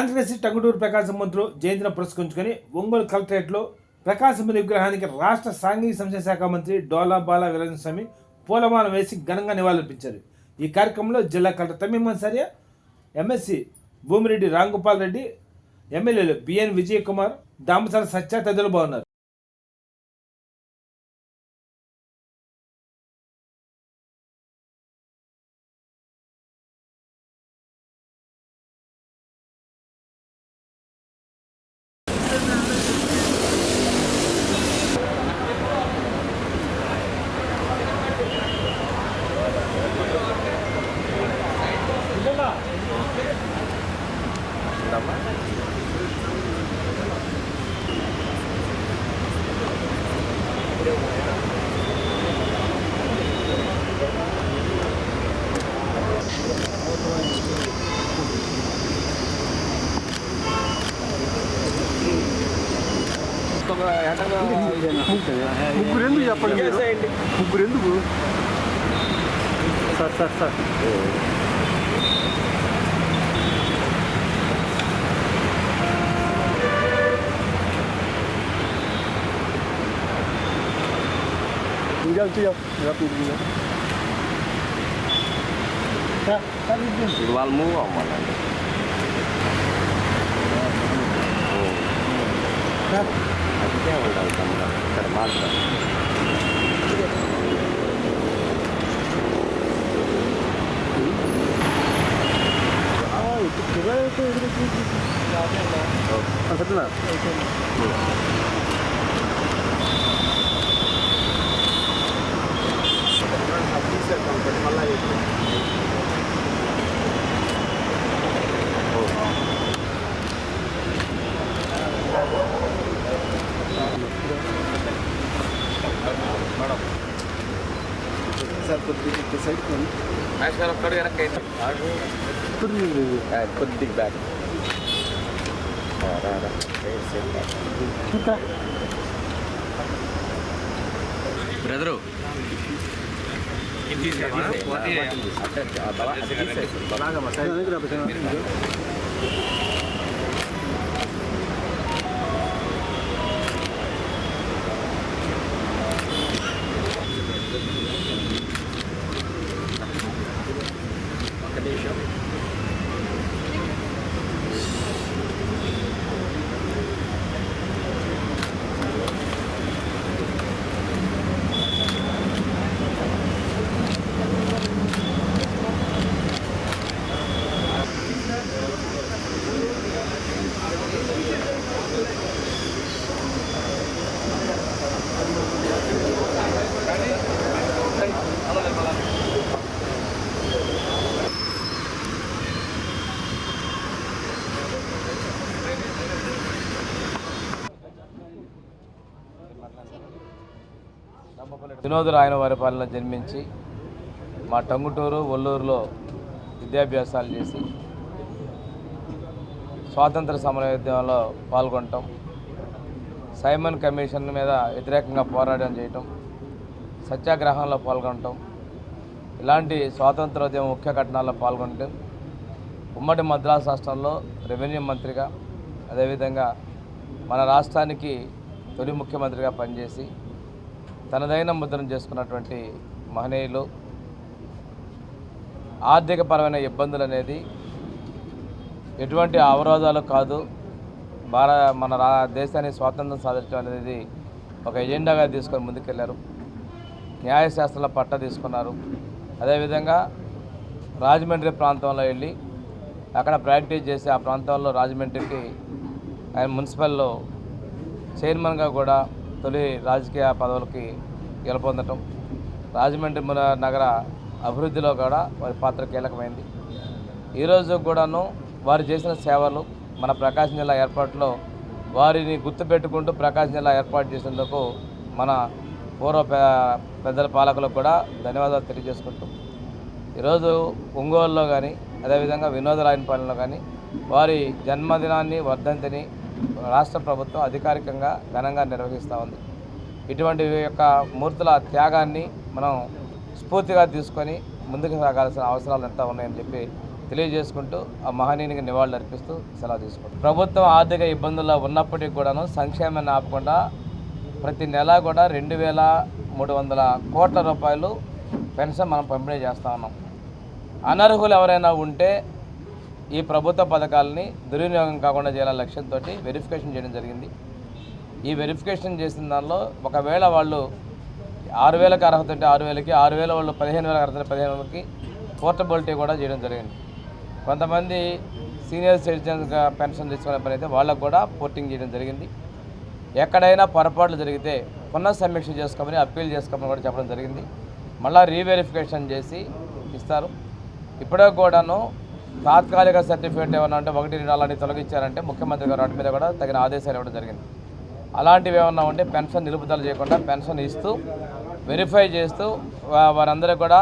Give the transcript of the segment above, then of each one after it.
Controversy Tanguturu ప్రకాశం మంత్రులు జయంతిని పురస్కరించుకొని ఒంగోలు కలెక్టరేట్లో ప్రకాశం విగ్రహానికి రాష్ట్ర సాంఘిక సంక్షేమ శాఖ మంత్రి డోలా బాల వీరేంద్ర స్వామి పూలమాల వేసి ఘనంగా నివాళులర్పించారు. ఈ కార్యక్రమంలో జిల్లా కలెక్టర్ తమీమ్ అన్సారియా, ఎమ్మెల్సీ భూమిరెడ్డి రాంగోపాల్ రెడ్డి, ఎమ్మెల్యేలు బిఎన్ విజయ్ కుమార్, దామసాల సత్య తదితరులు బాగున్నారు. ముగ్గురెందుకు చెప్పండి, ముగ్గురెందుకు సార్ వాళ్ళు మూవ్ అవ్వాలండి. అందుకే ఉండాలి తమ్ముడు ఇక్కడ మాత్రం. కొద్దిగా బ్యాక్ బ్రదరు వినోదరాయన వారి పాలన జన్మించి మా టంగుటూరు ఒల్లూరులో విద్యాభ్యాసాలు చేసి స్వాతంత్ర సమరయోద్యమంలో పాల్గొనటం, సైమన్ కమిషన్ మీద వ్యతిరేకంగా పోరాటం చేయటం, సత్యాగ్రహంలో పాల్గొనటం, ఇలాంటి స్వాతంత్రోద్యమ ముఖ్య ఘటనల్లో పాల్గొనటం, ఉమ్మడి మద్రాసు రాష్ట్రంలో రెవెన్యూ మంత్రిగా, అదేవిధంగా మన రాష్ట్రానికి తొలి ముఖ్యమంత్రిగా పనిచేసి తనదైన ముద్రను చేసుకున్నటువంటి మహనీయులు. ఆర్థికపరమైన ఇబ్బందులు అనేది ఎటువంటి అవరోధాలు కాదు, మన దేశాన్ని స్వాతంత్రం సాధించడం అనేది ఒక ఎజెండాగా తీసుకొని ముందుకెళ్లారు. న్యాయశాస్త్రంలో పట్ట తీసుకున్నారు. అదేవిధంగా రాజమండ్రి ప్రాంతంలో వెళ్ళి అక్కడ ప్రాక్టీస్ చేసి ఆ ప్రాంతంలో రాజమండ్రికి ఆయన మున్సిపల్లో చైర్మన్గా కూడా తొలి రాజకీయ పదవులకి గెలుపొందటం, రాజమండ్రి నగర అభివృద్ధిలో కూడా వారి పాత్ర కీలకమైంది. ఈరోజు కూడాను వారు చేసిన సేవలు మన ప్రకాశం జిల్లా ఏర్పాటులో వారిని గుర్తుపెట్టుకుంటూ ప్రకాశం జిల్లా ఏర్పాటు చేసేందుకు మన పూర్వ పెద్దల పాలకులకు కూడా ధన్యవాదాలు తెలియజేసుకుంటూ ఈరోజు ఒంగోలులో కానీ అదేవిధంగా వినోదరాయనపాలెంలో కానీ వారి జన్మదినాన్ని వర్ధంతిని రాష్ట్ర ప్రభుత్వం అధికారికంగా ఘనంగా నిర్వహిస్తూ ఉంది. ఇటువంటి యొక్క మూర్తుల త్యాగాన్ని మనం స్ఫూర్తిగా తీసుకొని ముందుకు సాగాల్సిన అవసరాలు ఎంత ఉన్నాయని చెప్పి తెలియజేసుకుంటూ ఆ మహనీయునికి నివాళులు అర్పిస్తూ సెలవు తీసుకుంటాం. ప్రభుత్వం ఆర్థిక ఇబ్బందుల్లో ఉన్నప్పటికీ కూడాను సంక్షేమాన్ని ఆపకుండా ప్రతి నెల కూడా 2,300 కోట్ల రూపాయలు పెన్షన్ మనం పంపిణీ చేస్తూ ఉన్నాం. అనర్హులు ఎవరైనా ఉంటే ఈ ప్రభుత్వ పథకాలని దుర్వినియోగం కాకుండా చేయాలనే లక్ష్యంతో వెరిఫికేషన్ చేయడం జరిగింది. ఈ వెరిఫికేషన్ చేసిన దానిలో ఒకవేళ వాళ్ళు 6,000కి అర్హత ఉంటే 6,000కి, 6,000 వాళ్ళు 15,000 అర్హత 15,000కి పోర్టబిలిటీ కూడా చేయడం జరిగింది. కొంతమంది సీనియర్ సిటిజన్స్గా పెన్షన్ తీసుకునే పని అయితే వాళ్ళకు కూడా పోర్టింగ్ చేయడం జరిగింది. ఎక్కడైనా పొరపాట్లు జరిగితే పునఃసమీక్ష చేసుకోమని అప్పీల్ చేసుకోమని కూడా చెప్పడం జరిగింది. మళ్ళీ రీవెరిఫికేషన్ చేసి ఇస్తారు. ఇప్పుడే కూడాను తాత్కాలిక సర్టిఫికేట్ ఏమన్నా ఉంటే 1, 2 అలాంటివి తొలగించారంటే ముఖ్యమంత్రి గారు వాటి మీద కూడా తగిన ఆదేశాలు ఇవ్వడం జరిగింది. అలాంటివి ఏమన్నా ఉంటే పెన్షన్ నిలుపుదల చేయకుండా పెన్షన్ ఇస్తూ వెరిఫై చేస్తూ వారందరికీ కూడా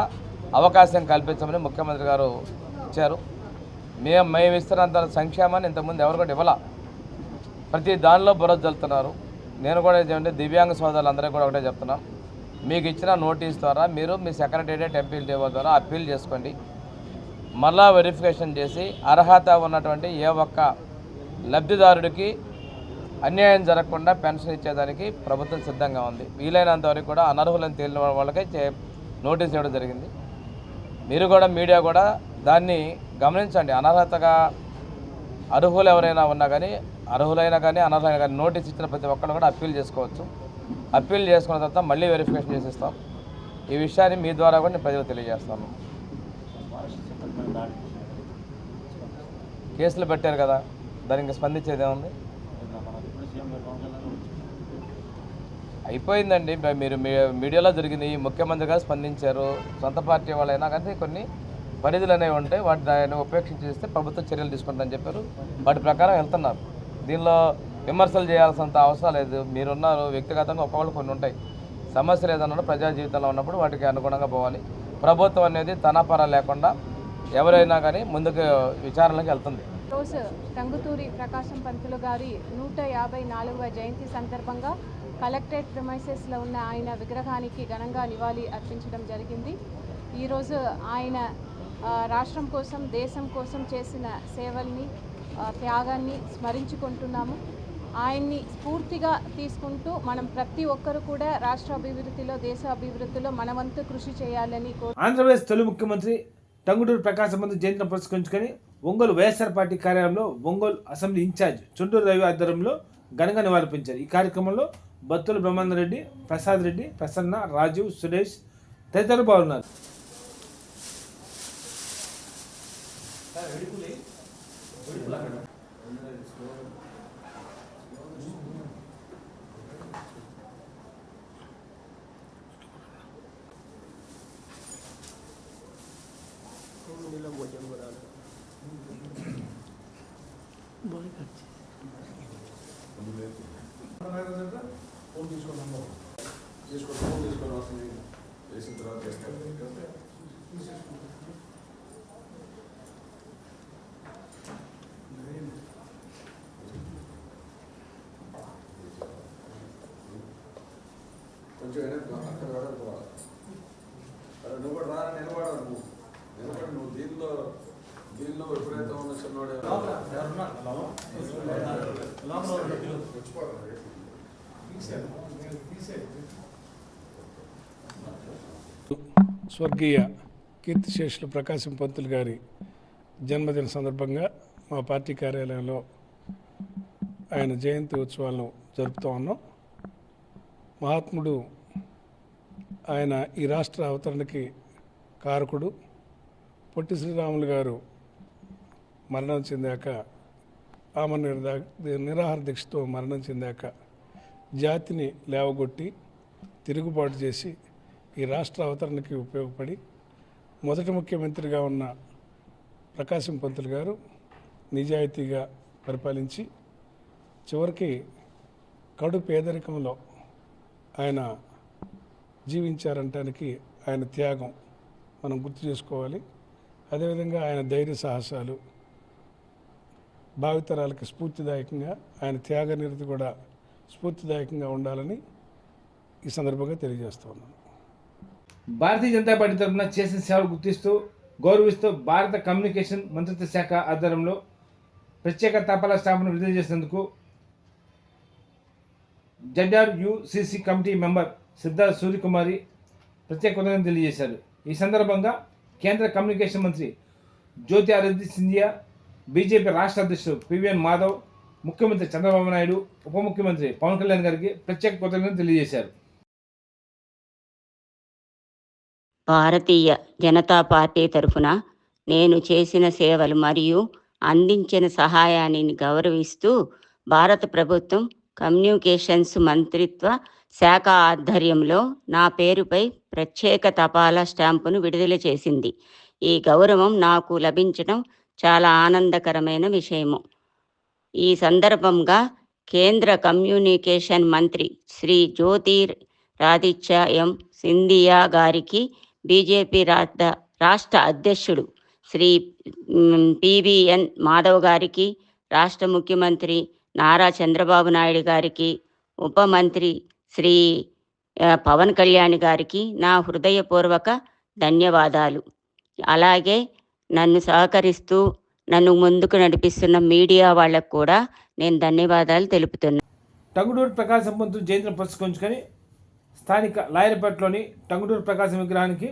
అవకాశం కల్పించమని ముఖ్యమంత్రి గారు ఇచ్చారు. మేము ఇస్తున్నంత సంక్షేమాన్ని ఇంతకుముందు ఎవరు కూడా ఇవ్వాల. ప్రతి దానిలో బురద జల్లుతున్నారు. నేను కూడా ఏమంటే దివ్యాంగ సోదరులందరికీ కూడా ఒకటే చెప్తున్నాం, మీకు ఇచ్చిన నోటీస్ ద్వారా మీరు మీ సెక్రటేరియట్ ఎంపీల టేబుల్ ద్వారా అప్పీల్ చేసుకోండి. మళ్ళా వెరిఫికేషన్ చేసి అర్హత ఉన్నటువంటి ఏ ఒక్క లబ్ధిదారుడికి అన్యాయం జరగకుండా పెన్షన్ ఇచ్చేదానికి ప్రభుత్వం సిద్ధంగా ఉంది. వీలైనంత వరకు కూడా అనర్హులను తేలిన వాళ్ళకే నోటీస్ ఇవ్వడం జరిగింది. మీరు కూడా మీడియా కూడా దాన్ని గమనించండి. అనర్హతగా అర్హులు ఎవరైనా ఉన్నా కానీ, అర్హులైనా కానీ అనర్హులైనా కానీ నోటీస్ ఇచ్చిన ప్రతి ఒక్కరు కూడా అప్పీల్ చేసుకోవచ్చు. అప్పీల్ చేసుకున్న తర్వాత మళ్ళీ వెరిఫికేషన్ చేసిస్తాం. ఈ విషయాన్ని మీ ద్వారా కూడా నేను ప్రజలకు తెలియజేస్తాను. కేసులు పెట్టారు కదా, దానికి స్పందించేది ఏముంది? అయిపోయిందండి. మీరు మీడియాలో జరిగింది, ముఖ్యమంత్రి గారు స్పందించారు. సొంత పార్టీ వాళ్ళైనా కానీ కొన్ని పరిధులు అనేవి ఉంటాయి, వాటిని ఉపేక్షించేస్తే ప్రభుత్వం చర్యలు తీసుకుంటుందని చెప్పారు. వాటి ప్రకారం వెళ్తున్నారు. దీనిలో విమర్శలు చేయాల్సినంత అవసరం లేదు. మీరున్నారు, వ్యక్తిగతంగా ఒక్కొక్కరు కొన్ని ఉంటాయి. సమస్యలు ఏదన్నా ప్రజా జీవితంలో ఉన్నప్పుడు వాటికి అనుగుణంగా పోవాలి. ప్రభుత్వం అనేది తనపర లేకుండా ఎవరైనా కానీ ముందుకు విచారణలకు వెళ్తుంది. రోజు టంగుటూరి ప్రకాశం పంతులు గారి 154వ జయంతి సందర్భంగా కలెక్టరేట్ ప్రిమైసెస్లో ఉన్న ఆయన విగ్రహానికి ఘనంగా నివాళి అర్పించడం జరిగింది. ఈరోజు ఆయన రాష్ట్రం కోసం, దేశం కోసం చేసిన సేవల్ని, త్యాగాన్ని స్మరించుకుంటున్నాము. ఆయన్ని స్ఫూర్తిగా తీసుకుంటూ మనం ప్రతి ఒక్కరు కూడా రాష్ట్ర అభివృద్ధిలో, దేశ అభివృద్ధిలో మనవంతు కృషి చేయాలని ఆంధ్రప్రదేశ్ తొలి ముఖ్యమంత్రి టంగుటూరి ప్రకాశం పంతులు జయంతిని పురస్కరించుకొని ఒంగోలు వైఎస్ఆర్ పార్టీ కార్యాలయంలో ఒంగోలు అసెంబ్లీ ఇన్ఛార్జ్ చుండూరు రవి ఆధ్వర్యంలో ఘనంగా నివాళులర్పించారు. ఈ కార్యక్రమంలో బత్తుల బ్రహ్మానందరెడ్డి, ప్రసాద్ రెడ్డి, ప్రసన్న, రాజీవ్, సురేష్ తదితరులు పాల్గొన్నారు. కొంచెం అక్కడ వాడకపోవాలి. నువ్వు కూడా రా, నిలబడాలి. నువ్వు దీనిలో ఎప్పుడైతే ఉన్న చిన్నవాడే స్వర్గీయ కీర్తిశేషులు ప్రకాశం పంతులు గారి జన్మదిన సందర్భంగా మా పార్టీ కార్యాలయంలో ఆయన జయంతి ఉత్సవాలను జరుపుతూ ఉన్నాం. మహాత్ముడు ఆయన ఈ రాష్ట్ర అవతరణకి కారకుడు. పొట్టి శ్రీరాములు గారు మరణం చెందాక, ఆమె నిరాహార దీక్షతో మరణం చెందాక జాతిని లేవగొట్టి తిరుగుబాటు చేసి ఈ రాష్ట్ర అవతరణకి ఉపయోగపడి మొదటి ముఖ్యమంత్రిగా ఉన్న ప్రకాశం పంతులు గారు నిజాయితీగా పరిపాలించి చివరికి కడు పేదరికంలో ఆయన జీవించారంటానికి ఆయన త్యాగం మనం గుర్తు చేసుకోవాలి. అదేవిధంగా ఆయన ధైర్య సాహసాలు భావితరాలకి స్ఫూర్తిదాయకంగా, ఆయన త్యాగనిరతి కూడా స్ఫూర్తిదాయకంగా ఉండాలని ఈ సందర్భంగా తెలియజేస్తూ ఉన్నాను. భారతీయ జనతా పార్టీ తరఫున చేసిన సేవలు గుర్తిస్తూ గౌరవిస్తూ భారత కమ్యూనికేషన్ మంత్రిత్వ శాఖ ఆధ్వర్యంలో ప్రత్యేక తపాలా స్టాంపును విడుదల చేసినందుకు ZRUCC committee member Siddha Suryakumari ప్రత్యేక కృతజ్ఞతలు తెలియజేశారు. ఈ సందర్భంగా కేంద్ర కమ్యూనికేషన్ మంత్రి జ్యోతి ఆదిత్య సింధియా, బీజేపీ రాష్ట్ర అధ్యక్షుడు పివిఎన్ మాధవ్, ముఖ్యమంత్రి చంద్రబాబు నాయుడు, ఉప ముఖ్యమంత్రి పవన్ కళ్యాణ్ గారికి ప్రత్యేక కృతజ్ఞతలు తెలియజేశారు. భారతీయ జనతా పార్టీ తరఫున నేను చేసిన సేవలు మరియు అందించిన సహాయాన్ని గౌరవిస్తూ భారత ప్రభుత్వం కమ్యూనికేషన్స్ మంత్రిత్వ శాఖ ఆధ్వర్యంలో నా పేరుపై ప్రత్యేక తపాలా స్టాంపును విడుదల చేసింది. ఈ గౌరవం నాకు లభించడం చాలా ఆనందకరమైన విషయము. ఈ సందర్భంగా కేంద్ర కమ్యూనికేషన్ మంత్రి శ్రీ జ్యోతిరాదిత్య సింధియా గారికి, బీజేపీ రాష్ట్ర అధ్యక్షుడు శ్రీ పివిఎన్ మాధవ్ గారికి, రాష్ట్ర ముఖ్యమంత్రి నారా చంద్రబాబు నాయుడు గారికి, ఉప మంత్రి శ్రీ పవన్ కళ్యాణ్ గారికి నా హృదయపూర్వక ధన్యవాదాలు. అలాగే నన్ను సహకరిస్తూ నన్ను ముందుకు నడిపిస్తున్న మీడియా వాళ్ళకు కూడా నేను ధన్యవాదాలు తెలుపుతున్నాను. టంగుటూరు ప్రకాశం పంతులు జయంతిని పురస్కరించుకొని స్థానిక లాయర్పేటలోని టంగుటూరు ప్రకాశం విగ్రహానికి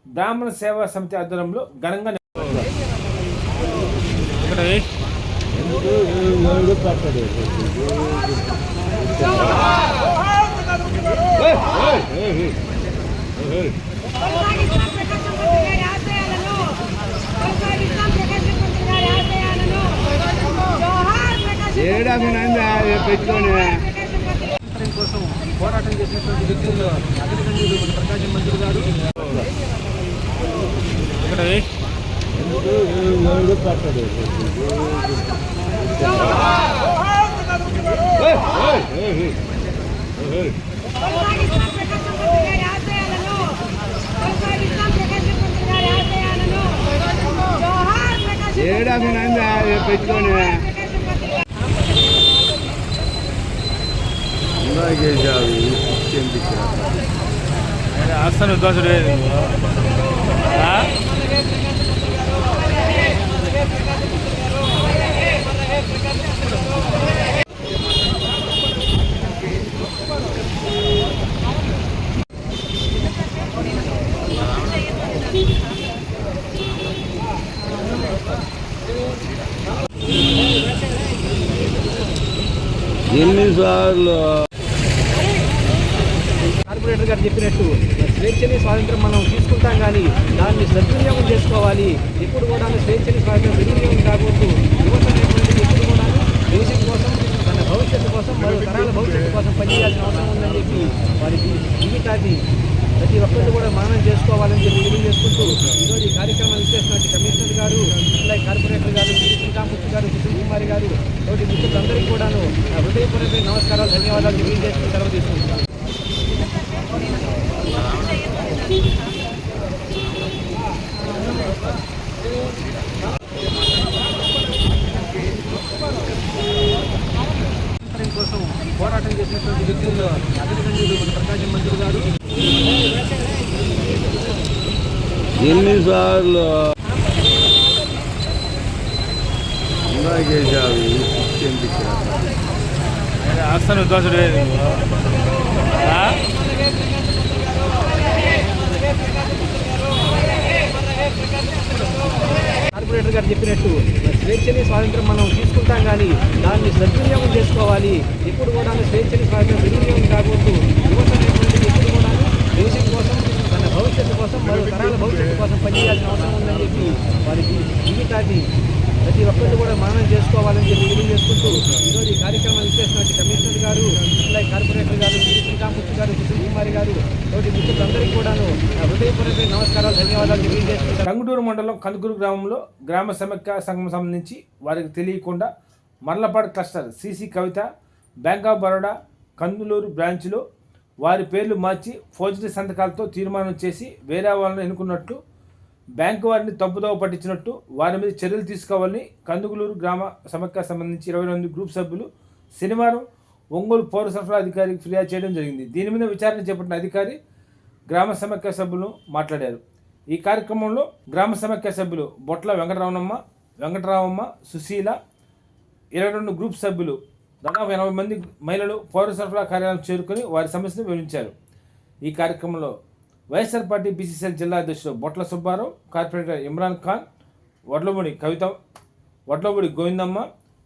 బ్రాహ్మణ సేవా సమితి ఆధ్వర్యంలో ఘనంగా కోసం పోరాటం చేసినటువంటి వ్యక్తుల్లో అగ్రగణ్యులు మన ప్రకాశం మంత్రి గారు. ఆస్థాన ఉద్వాసుడు ఎన్నిసార్లు కార్పొరేటర్ గారు చెప్పినట్టు స్వేచ్ఛని స్వాతంత్రం మనం తీసుకుంటాం, కానీ దాన్ని సద్వినియోగం చేసుకోవాలి. ఎప్పుడు కూడా స్వేచ్ఛని స్వాతంత్రం దుర్వినియోగం కాకూడదు. యువత అనేటువంటిది ఎప్పుడు కూడా దేశం కోసం, తన భవిష్యత్తు కోసం, మరో తరాల భవిష్యత్తు కోసం పనిచేయాల్సిన అవసరం ఉందని చెప్పి వారి జీవితాన్ని ప్రతి ఒక్కరు కూడా మననం చేసుకోవాలని చెప్పి తెలియజేసుకుంటూ ఈరోజు ఈ కార్యక్రమాలు ఇచ్చేసినటువంటి కమిషనర్ గారు, అలాగే కార్పొరేటర్ గారు, శ్రీకాంత్ గారు, కుసుమ్ కుమారి గారు, తోటి మిత్రులందరికీ కూడాను హృదయపూర్వక నమస్కారాలు, ధన్యవాదాలు తెలియజేస్తూ సెలవు తీసుకుంటున్నాను. కోసం పోరాటం చేసినటువంటి వ్యక్తుల్లో అగ్రగణ్యులు మన ప్రకాశం మంత్రి గారు. ఎన్నిసార్లు ఆస్థాన ఉద్వాసుడు కార్పొరేటర్ గారు చెప్పినట్టు స్వేచ్ఛని స్వాతంత్రం మనం తీసుకుంటాం, కానీ దాన్ని సద్వినియోగం చేసుకోవాలి. ఎప్పుడు కూడా స్వేచ్ఛని స్వాతంత్రం దుర్వినియోగం కాకూడదు. యువత అనేటువంటిది ఎప్పుడు కూడా దేశం కోసం, తన భవిష్యత్తు కోసం, మరో తరాల భవిష్యత్తు కోసం పనిచేయాల్సిన అవసరం ఉందని చెప్పి వారి జీవితాన్ని ప్రతి ఒక్కరు కూడా మననం చేసుకోవాలని చెప్పి తెలియజేసుకుంటూ ఈరోజు ఈ కార్యక్రమాలు ఇచ్చేసినటువంటి కమిషనర్ గారు, అలాగే కార్పొరేటర్ గారు, శ్రీకాంత్ గారు, కుసుమ్ కుమారి గారు, తోటి మిత్రులందరికీ కూడాను హృదయపూర్వక నమస్కారాలు, ధన్యవాదాలు తెలియజేసుకుంటారు. టంగుటూరు మండలం కందుకూరు గ్రామంలో గ్రామ సమైక్య సంఘం సంబంధించి వారికి తెలియకుండా మర్లపాడు cluster CC Kavitha bank of Baroda Kanduluru బ్రాంచ్లో వారి పేర్లు మార్చి ఫోర్జరీ సంతకాలతో తీర్మానం చేసి వేరే వాళ్ళని ఎన్నుకున్నట్లు, బ్యాంకు వారిని తప్పుదోవ పట్టించినట్టు వారి మీద చర్యలు తీసుకోవాలని కందుకూరు గ్రామ సమైక్య సంబంధించి 28 గ్రూప్ సభ్యులు శనివారం ఒంగోలు పౌర సరఫరా అధికారికి ఫిర్యాదు చేయడం జరిగింది. దీని మీద విచారణ చేపట్టిన అధికారి గ్రామ సమైక్య సభ్యులను మాట్లాడారు. ఈ కార్యక్రమంలో గ్రామ సమైక్య సభ్యులు బొట్ల వెంకటరామమ్మ, సుశీల, 22 గ్రూప్ సభ్యులు దాదాపు 80 మంది మహిళలు పౌర సరఫరా కార్యాలయం చేరుకొని వారి సమస్యను వివరించారు. ఈ కార్యక్రమంలో వైఎస్ఆర్ పార్టీ బీసీసీఎల్ జిల్లా అధ్యక్షుడు బొట్ల సుబ్బారావు, కార్పొరేటర్ ఇమ్రాన్ ఖాన్, వడ్లమూడి గోవిందమ్మ,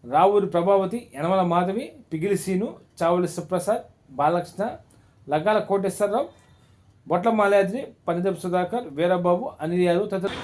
రావూరి ప్రభావతి, యనమల మాధవి, పిగిలి సీను, చావలి సుప్రసాద్, బాలకృష్ణ, లగ్గాల కోటేశ్వరరావు, బొట్ల మాల్యాద్రి, పనిదెపు సుధాకర్, వీరబాబు, అనిల్ యాదవ్ తదితరులు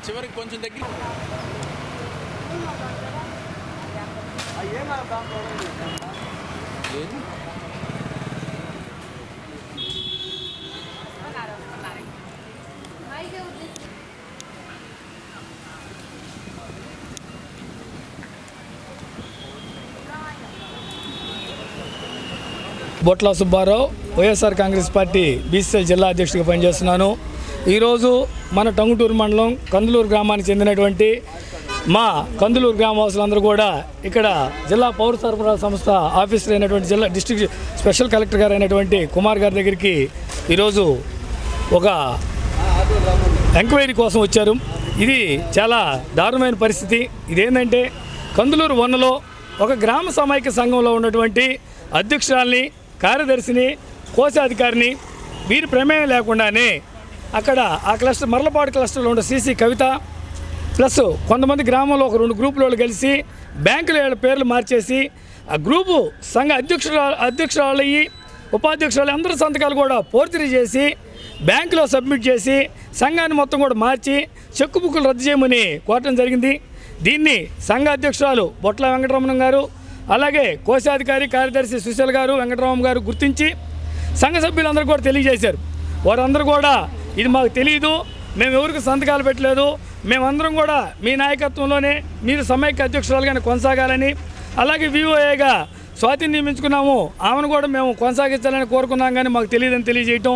చివరికి కొంచెం దగ్గర బొట్ల సుబ్బారావు, వైఎస్ఆర్ కాంగ్రెస్ పార్టీ బీసీసీఎల్ జిల్లా అధ్యక్షుడిగా పనిచేస్తున్నాను. ఈరోజు మన టంగుటూరు మండలం కందులూరు గ్రామానికి చెందినటువంటి మా కందులూరు గ్రామవాసులందరూ కూడా ఇక్కడ జిల్లా పౌర సరఫరా సంస్థ ఆఫీసర్ అయినటువంటి జిల్లా డిస్ట్రిక్ట్ స్పెషల్ కలెక్టర్ గారు అయినటువంటి కుమార్ గారి దగ్గరికి ఈరోజు ఒక ఎంక్వైరీ కోసం వచ్చారు. ఇది చాలా దారుణమైన పరిస్థితి. ఇదేంటంటే కందులూరు వనలో ఒక గ్రామ సమైక్య సంఘంలో ఉన్నటువంటి అధ్యక్షురాల్ని, కార్యదర్శిని, కోశాధికారిని వీరి ప్రమేయం లేకుండానే అక్కడ ఆ క్లస్టర్ మర్లపాడు క్లస్టర్లో ఉన్న సీసీ కవిత ప్లస్ కొంతమంది గ్రామంలో ఒక 2 గ్రూపులు కలిసి బ్యాంకుల పేర్లు మార్చేసి ఆ గ్రూపు సంఘ అధ్యక్షురాలయ్యి ఉపాధ్యక్షురాలు అందరి సంతకాలు కూడా ఫోర్జరీ చేసి బ్యాంకులో సబ్మిట్ చేసి సంఘాన్ని మొత్తం కూడా మార్చి చెక్కు బుక్కులు రద్దు చేయమని కోరటం జరిగింది. దీన్ని సంఘ అధ్యక్షురాలు బొట్ల వెంకటరమణ గారు, అలాగే కోశాధికారి కార్యదర్శి సుశీల గారు, వెంకటరామ గారు గుర్తించి సంఘ సభ్యులందరూ కూడా తెలియజేశారు. వారందరూ కూడా ఇది మాకు తెలియదు, మేము ఎవరికి సంతకాలు పెట్టలేదు, మేమందరం కూడా మీ నాయకత్వంలోనే మీరు సమైక్య అధ్యక్షురాలుగానే కొనసాగాలని, అలాగే వివోఏగా స్వాతిని నియమించుకున్నాము, ఆమెను కూడా మేము కొనసాగించాలని కోరుకున్నాం కానీ మాకు తెలియదని తెలియజేయటం.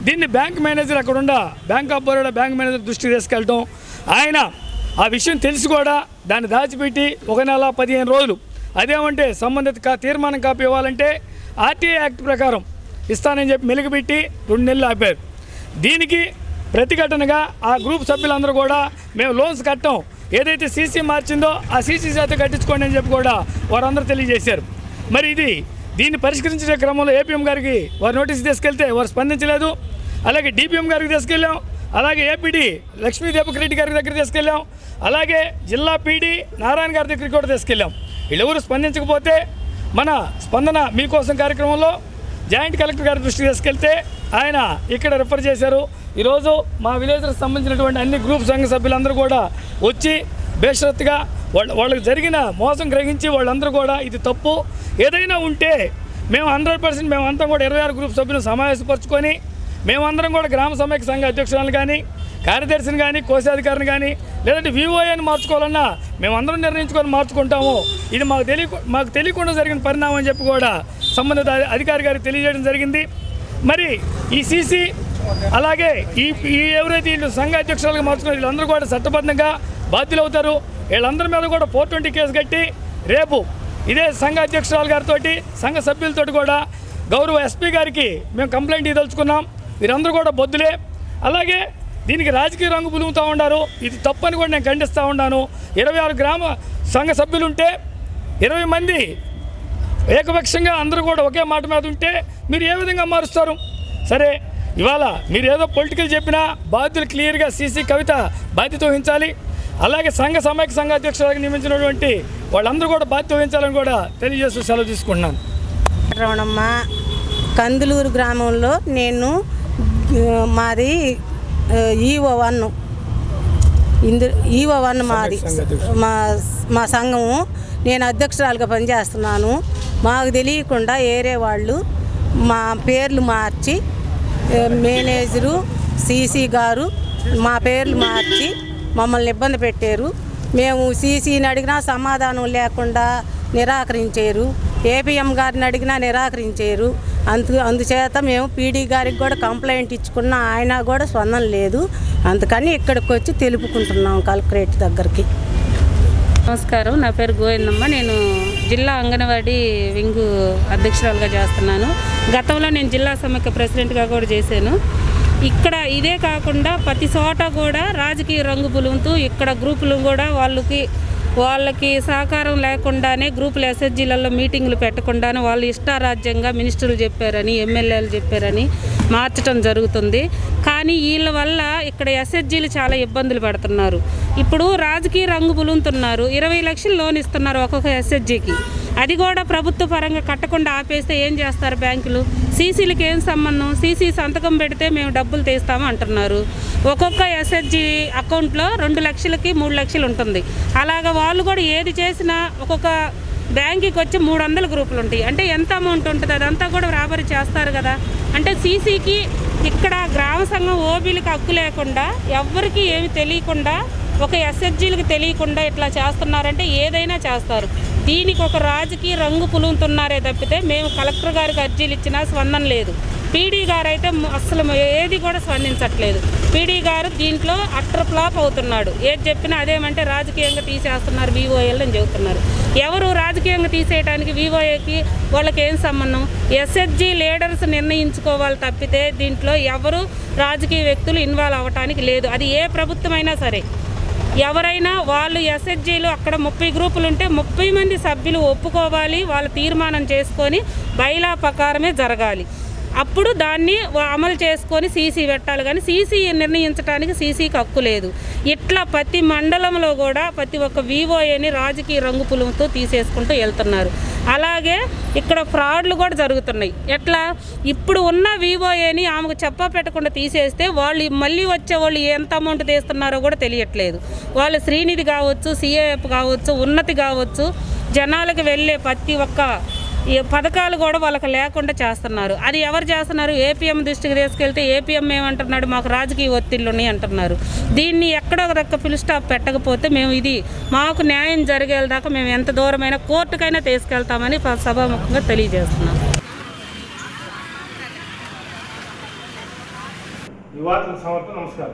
దీన్ని బ్యాంక్ మేనేజర్ అక్కడున్న bank of Baroda bank manager దృష్టికి తీసుకెళ్ళటం, ఆయన ఆ విషయం తెలిసి కూడా దాన్ని దాచిపెట్టి 1 నెల 15 రోజులు అదేమంటే సంబంధిత తీర్మానం కాపీ ఇవ్వాలంటే ఆర్టీఐ యాక్ట్ ప్రకారం ఇస్తానని చెప్పి మెలిగిపెట్టి 2 నెలలు ఆపారు. దీనికి ప్రతిఘటనగా ఆ గ్రూప్ సభ్యులందరూ కూడా మేము లోన్స్ కట్టాం, ఏదైతే సీసీ మార్చిందో ఆ సీసీ చేత కట్టించుకోండి అని చెప్పి కూడా వారందరూ తెలియజేశారు. మరి దీన్ని పరిష్కరించే క్రమంలో ఏపీఎం గారికి వారు నోటీస్ తీసుకెళ్తే వారు స్పందించలేదు. అలాగే డిపిఎం గారికి తీసుకెళ్ళాం, అలాగే ఏపీడీ లక్ష్మీ దీపక్ రెడ్డి గారి దగ్గర తీసుకెళ్ళాం, అలాగే జిల్లా పీడీ నారాయణ గారి దగ్గరికి కూడా తీసుకెళ్ళాం. వీళ్ళెవరు స్పందించకపోతే మన స్పందన మీకోసం కార్యక్రమంలో జాయింట్ కలెక్టర్ గారి దృష్టికి తీసుకెళ్తే ఆయన ఇక్కడ రిఫర్ చేశారు. ఈరోజు మా విలేజ్కి సంబంధించినటువంటి అన్ని గ్రూప్ సంఘ సభ్యులందరూ కూడా వచ్చి బేషరత్తుగా వాళ్ళకి జరిగిన మోసం గ్రహించి వాళ్ళందరూ కూడా ఇది తప్పు, ఏదైనా ఉంటే మేము 100% మేమంతా కూడా 26 గ్రూప్ సభ్యులు సమావేశపరుచుకొని మేమందరం కూడా గ్రామ సమైక్య సంఘ అధ్యక్షులను కానీ, కార్యదర్శిని కానీ, కోశాధికారిని కానీ, లేదంటే వివోఏని మార్చుకోవాలన్నా మేమందరం నిర్ణయించుకొని మార్చుకుంటాము. ఇది మాకు తెలియకుండా జరిగిన పరిణామం అని చెప్పి కూడా సంబంధిత అధికారి గారికి తెలియజేయడం జరిగింది. మరి ఈ సీసీ అలాగే ఈ ఎవరైతే వీళ్ళు సంఘ అధ్యక్షులుగా మార్చుకున్న వీళ్ళందరూ కూడా చట్టబద్ధంగా బాధ్యులు అవుతారు. వీళ్ళందరి మీద కూడా 420 కేసు కట్టి రేపు ఇదే సంఘ అధ్యక్షురాలు గారితో సంఘ సభ్యులతో కూడా గౌరవ ఎస్పీ గారికి మేము కంప్లైంట్ ఇదలుచుకున్నాం. వీరందరూ కూడా బొద్దులే. అలాగే దీనికి రాజకీయ రంగు పులుగుతూ ఉన్నారు. ఇది తప్పని కూడా నేను ఖండిస్తూ ఉన్నాను. 26 గ్రామ సంఘ సభ్యులుంటే 20 మంది ఏకపక్షంగా అందరూ కూడా ఒకే మాట మీద ఉంటే మీరు ఏ విధంగా మారుస్తారు? సరే, ఇవాళ మీరు ఏదో పొలిటికల్ చెప్పినా బాధ్యులు క్లియర్గా సీసీ కవిత బాధ్యత వహించాలి. అలాగే సమైక్య సంఘ అధ్యక్షులకు నియమించినటువంటి వాళ్ళందరూ కూడా బాధ్యత వహించాలని కూడా తెలియజేస్తూ సెలవు తీసుకుంటున్నాను. రమణమ్మ, కందులూరు గ్రామంలో నేను మాది ఈఓ1 మాది మా సంఘము. నేను అధ్యక్షురాలుగా పనిచేస్తున్నాను. మాకు తెలియకుండా ఏరే వాళ్ళు మా పేర్లు మార్చి మేనేజరు సీసీ గారు మా పేర్లు మార్చి మమ్మల్ని ఇబ్బంది పెట్టారు. మేము సీసీని అడిగినా సమాధానం లేకుండా నిరాకరించారు. ఏపీఎం గారిని అడిగినా నిరాకరించారు. అందుచేత మేము పీడీ గారికి కూడా కంప్లైంట్ ఇచ్చుకున్నా, ఆయన కూడా స్పందన లేదు. అందుకని ఇక్కడికి వచ్చి తెలుపుకుంటున్నాం కలెక్టరేట్ దగ్గరికి. నమస్కారం, నా పేరు గోవిందమ్మ. నేను జిల్లా అంగన్వాడీ వింగ్ అధ్యక్షురాలుగా చేస్తున్నాను. గతంలో నేను జిల్లా సమైక్య ప్రెసిడెంట్గా కూడా చేశాను. ఇక్కడ ఇదే కాకుండా ప్రతి చోట కూడా రాజకీయ రంగు పులుముతూ ఇక్కడ గ్రూపులు కూడా వాళ్ళకి సహకారం లేకుండానే గ్రూపులు ఎస్హెచ్జీలలో మీటింగులు పెట్టకుండానే వాళ్ళు ఇష్టారాజ్యంగా మినిస్టర్లు చెప్పారని, ఎమ్మెల్యేలు చెప్పారని మార్చడం జరుగుతుంది. కానీ వీళ్ళ వల్ల ఇక్కడ ఎస్హెచ్జీలు చాలా ఇబ్బందులు పడుతున్నారు. ఇప్పుడు రాజకీయ రంగు పులుముతున్నారు. 20 లక్షలు లోన్ ఇస్తున్నారు ఒక్కొక్క ఎస్హెచ్జీకి. అది కూడా ప్రభుత్వ పరంగా కట్టకుండా ఆపేస్తే ఏం చేస్తారు బ్యాంకులు? సీసీలకు ఏం సంబంధం? సీసీ సంతకం పెడితే మేము డబ్బులు తీస్తాము అంటున్నారు. ఒక్కొక్క ఎస్హెచ్జీ అకౌంట్లో 2 లక్షలకి 3 లక్షలు ఉంటుంది. అలాగా వాళ్ళు కూడా ఏది చేసినా ఒక్కొక్క బ్యాంకుకి వచ్చి 300 గ్రూపులు ఉంటాయి. అంటే ఎంత అమౌంట్ ఉంటుంది? అదంతా కూడా రాబరీ చేస్తారు కదా. అంటే సీసీకి ఇక్కడ గ్రామ సంఘం ఓబీలకు హక్కు లేకుండా, ఎవ్వరికి ఏమి తెలియకుండా, ఒక ఎస్హెచ్జీలకు తెలియకుండా ఇట్లా చేస్తున్నారంటే ఏదైనా చేస్తారు. దీనికి ఒక రాజకీయ రంగు పులుముతున్నారే తప్పితే మేము కలెక్టర్ గారికి అర్జీలు ఇచ్చినా స్పందన లేదు. పీడీ గారు అయితే అసలు ఏది కూడా స్పందించట్లేదు. పీడీ గారు దీంట్లో అట్టర్ ఫ్లాప్ అవుతున్నాడు. ఏది చెప్పినా అదేమంటే రాజకీయంగా తీసేస్తున్నారు వీఓఏలు అని చెబుతున్నారు. ఎవరు రాజకీయంగా తీసేయడానికి వీఓఏకి వాళ్ళకి ఏం సంబంధం? ఎస్హెచ్జీ లీడర్స్ నిర్ణయించుకోవాలి తప్పితే దీంట్లో ఎవరు రాజకీయ వ్యక్తులు ఇన్వాల్వ్ అవ్వటానికి లేదు. అది ఏ ప్రభుత్వమైనా సరే ఎవరైనా వాళ్ళు ఎస్హెచ్జీలు అక్కడ 30 గ్రూపులు ఉంటే 30 మంది సభ్యులు ఒప్పుకోవాలి. వాళ్ళు తీర్మానం చేసుకొని బైలా ప్రకారమే జరగాలి. అప్పుడు దాన్ని అమలు చేసుకొని సీసీ పెట్టాలి. కానీ సీసీ నిర్ణయించడానికి సీసీకి హక్కు లేదు. ఇట్లా ప్రతి మండలంలో కూడా ప్రతి ఒక్క వీఓఏని రాజకీయ రంగు పులుముతో తీసేసుకుంటూ వెళ్తున్నారు. అలాగే ఇక్కడ ఫ్రాడ్లు కూడా జరుగుతున్నాయి. ఎట్లా? ఇప్పుడు ఉన్న వీఓఏని ఆమెకు చెప్పా పెట్టకుండా తీసేస్తే వాళ్ళు మళ్ళీ వచ్చే వాళ్ళు ఎంత అమౌంట్ తీస్తున్నారో కూడా తెలియట్లేదు. వాళ్ళు శ్రీనిధి కావచ్చు, సిఏఎఫ్ కావచ్చు, ఉన్నతి కావచ్చు, జనాలకు వెళ్ళే ప్రతి ఒక్క ఈ పథకాలు కూడా వాళ్ళకి లేకుండా చేస్తున్నారు. అది ఎవరు చేస్తున్నారు? ఏపీఎం దృష్టికి తీసుకెళ్తే ఏపీఎం ఏమంటున్నాడు? మాకు రాజకీయ ఒత్తిళ్ళు ఉన్నాయి అంటున్నారు. దీన్ని ఎక్కడో ఒక దక్క ఫుల్ స్టాప్ పెట్టకపోతే మేము మాకు న్యాయం జరిగేదాకా మేము ఎంత దూరమైనా కోర్టుకైనా తీసుకెళ్తామని సభాముఖంగా తెలియజేస్తున్నాం. నమస్కారం.